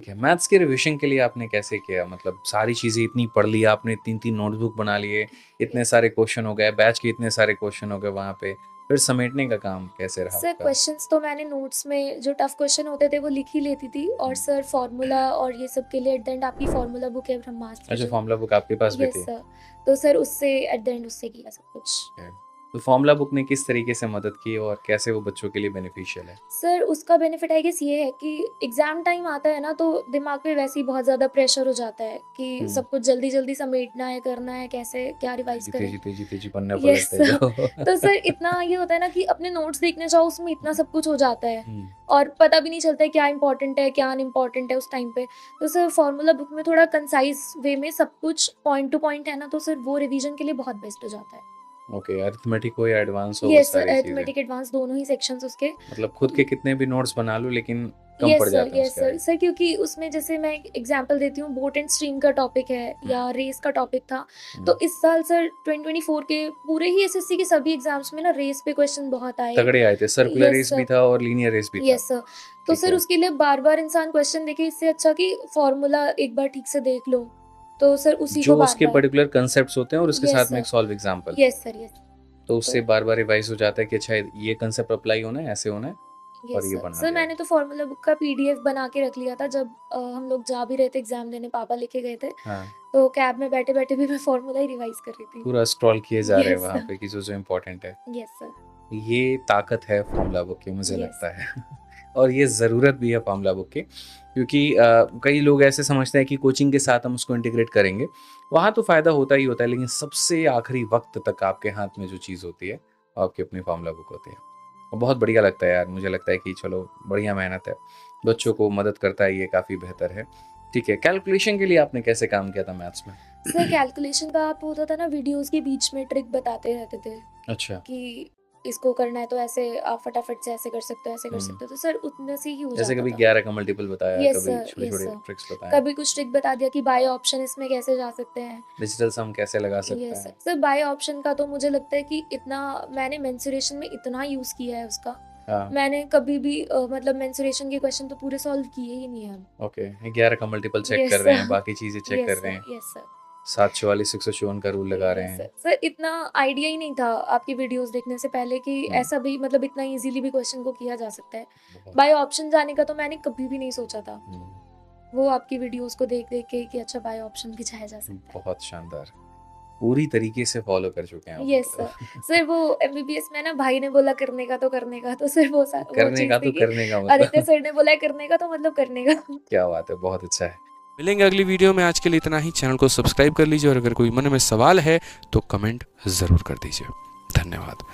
ठीक है, मैथ्स के रिविजन के लिए आपने कैसे किया? मतलब सारी चीज़ें इतनी पढ़ ली आपने, 3-3 नोटबुक बना लिए, इतने सारे क्वेश्चन हो गए, बैच के इतने सारे क्वेश्चन हो गए वहाँ पे, फिर समेटने का काम कैसे रहा सर आपका? क्वेश्चंस तो मैंने नोट्स में जो टफ क्वेश्चन होते थे वो लिख ही लेती थी, और हुँ। सर फार्मूला और ये सब के लिए एट द एंड आपकी फार्मूला बुक है ब्रह्मास्त्र अच्छा, जो। फ़ॉर्मूला बुक आपके पास भी यस थी? सर। तो सर उससे एट द एंड उससे किया सब कुछ। है। तो फ़ॉर्मूला बुक ने किस तरीके से मदद की और कैसे वो बच्चों के लिए बेनिफिशियल है? सर उसका बेनिफिट आई गेस ये है कि एग्ज़ाम टाइम आता है ना, तो दिमाग पे वैसे ही बहुत ज़्यादा प्रेशर हो जाता है कि हुँ। सब कुछ जल्दी-जल्दी समेटना है, करना है, कैसे क्या रिवाइज़ तेज़ी, करें। तेज़ी, तेज़ी, तेज़ी पन्ने यस पलटते सर। जाओ। तो सर इतना ये होता है ना कि अपने नोट्स देखने जाओ, उसमें इतना सब कुछ हो जाता है हुँ। और पता भी नहीं चलता है क्या इम्पोर्टेंट है, क्या अनइम्पोर्टेंट है उस टाइम पे। तो सर फ़ॉर्मूला बुक में थोड़ा कंसाइज़ वे में सब कुछ पॉइंट टू पॉइंट है ना, तो सर वो रिवीजन के लिए बहुत बेस्ट हो जाता है। ओके, अरिथमेटिक हो या एडवांस हो वो यस सर, सारी चीज़ें। अरिथमेटिक एडवांस दोनों ही सेक्शंस उसके। मतलब खुद के कितने भी नोट्स बना लो लेकिन कम पड़ यस सर, जाते हैं यस उसके सर। आगे। सर क्योंकि उसमें जैसे मैं एक एग्ज़ाम्पल देती हूँ, बोट एंड स्ट्रीम का टॉपिक है हुँ, या रेस का टॉपिक था। हुँ। तो इस साल सर 2024 के पूरे ही एसएससी के सभी एग्ज़ाम्स में ना रेस पे क्वेश्चन बहुत आए। तगड़े आए थे, सर्कुलर यस रेस भी सर, था और लीनियर रेस भी था। Yes sir. तो ठीक सर है। उसके लिए बार-बार इंसान क्वेश्चन देखे, इससे अच्छा कि फ़ॉर्मूला एक बार ठीक से देख लो। तो सर उसी को जो उसके बार-बार। पर्टिकुलर कांसेप्ट्स होते हैं और उसके यस साथ में सर, एक solve example. Yes sir, yes. तो तो उससे बार-बार रिवाइज़ हो जाता है कि अच्छा ये कांसेप्ट अप्लाई होना है, ऐसे होना है और यस ये सर। बना सर दिया मैंने गया। तो फ़ॉर्मूला बुक का पीडीएफ बना के रख लिया था जब हम लोग जा भी रहे थे एग्ज़ाम देने, पापा लेके गए थे। हाँ, तो कैब में बैठे-बैठे भी मैं फ़ॉर्मूला ही रिवाइज़ कर रही थी। पूरा स्क्रॉल किए जा रहे हैं यस वहाँ सर, पे कि जो-जो इम्पोर्टेंट है। यस सर, ये ताकत है फ़ॉर्मूला बुक की मुझे यस। लगता है और ये ज़रूरत भी है फ़ॉर्मूला बुक की क्योंकि कई लोग ऐसे समझते हैं कि कोचिंग के साथ हम उसको इंटीग्रेट करेंगे। वहाँ तो फ़ायदा होता ही होता है लेकिन सबसे आखिरी वक़्त तक आपके हाथ में जो चीज़ होती है, वो आपकी अपनी फ़ॉर्मूला बुक होती है। और बहुत बढ़िया लगता है यार, मुझे लगता है कि चलो बढ़िया मेहनत है। बच्चों को मदद करता है ये काफ़ी बेहतर है। ठीक है, कैलकुलेशन के लिए आपने कैसे काम किया था मैथ्स में? सर कैलकुलेशन का आप होता था ना, वीडियोज़ के बीच में ट्रिक बताते रहते थे अच्छा। कि इसको करना है तो ऐसे आप फटाफट से ऐसे कर सकते हो, ऐसे कर हुँ। सकते हो। तो सर उतने से ही हो जैसे जाता कभी था। 11 का मल्टीपल बताया, यस कभी सर, यस छोटे-छोटे सर। ट्रिक्स बताएँ। कभी कुछ ट्रिक बता दिया कि बाय ऑप्शन इसमें कैसे जा सकते हैं। डिजिटल सम कैसे लगा सकते यस सर। हैं? सर बाय ऑप्शन का तो मुझे लगता है कि इतना मैंने मेंसुरेशन में इतना यूज़ किया है उसका। हाँ, मैंने कभी भी मतलब मेंसुरेशन के क्वेश्चन तो पूरे सॉल्व किए ही नहीं हैं हम। ओके। 11 का मल्टीपल चेक यस कर रहे सर, हैं, बाकी चीज़ें चेक कर यस रहे सर, हैं। यस सर, 744 654 का रूल लगा रहे यस सर। हैं। सर इतना आइडिया ही नहीं था आपकी वीडियोज़ देखने से पहले कि हुँ, ऐसा भी मतलब इतना ईज़िली भी क्वेश्चन को किया जा सकता है। बहुत बाय ऑप्शन जाने का तो मैंने कभी भी नहीं सोचा था। हुँ, वो आपकी वीडियोज़ को देख-देख के कि अच्छा बाय ऑप्शन भी जाया जा सकता है। बहुत शानदार। पूरी तरीके से फ़ॉलो कर चुके हैं आप यस सर। मतलब। सर वो एमबीबीएस में ना भाई ने बोला करने का तो करने का, तो सर वो करने चीज़ का थी तो कि करने का आदित्य मतलब सर ने बोला है करने का तो मतलब करने का। क्या बात है, बहुत अच्छा है। मिलेंगे अगली वीडियो में। आज के लिए इतना ही। चैनल को सब्सक्राइब कर लीजिए और अगर कोई मन में सवाल है तो कमेंट ज़रूर कर दीजिए। धन्यवाद।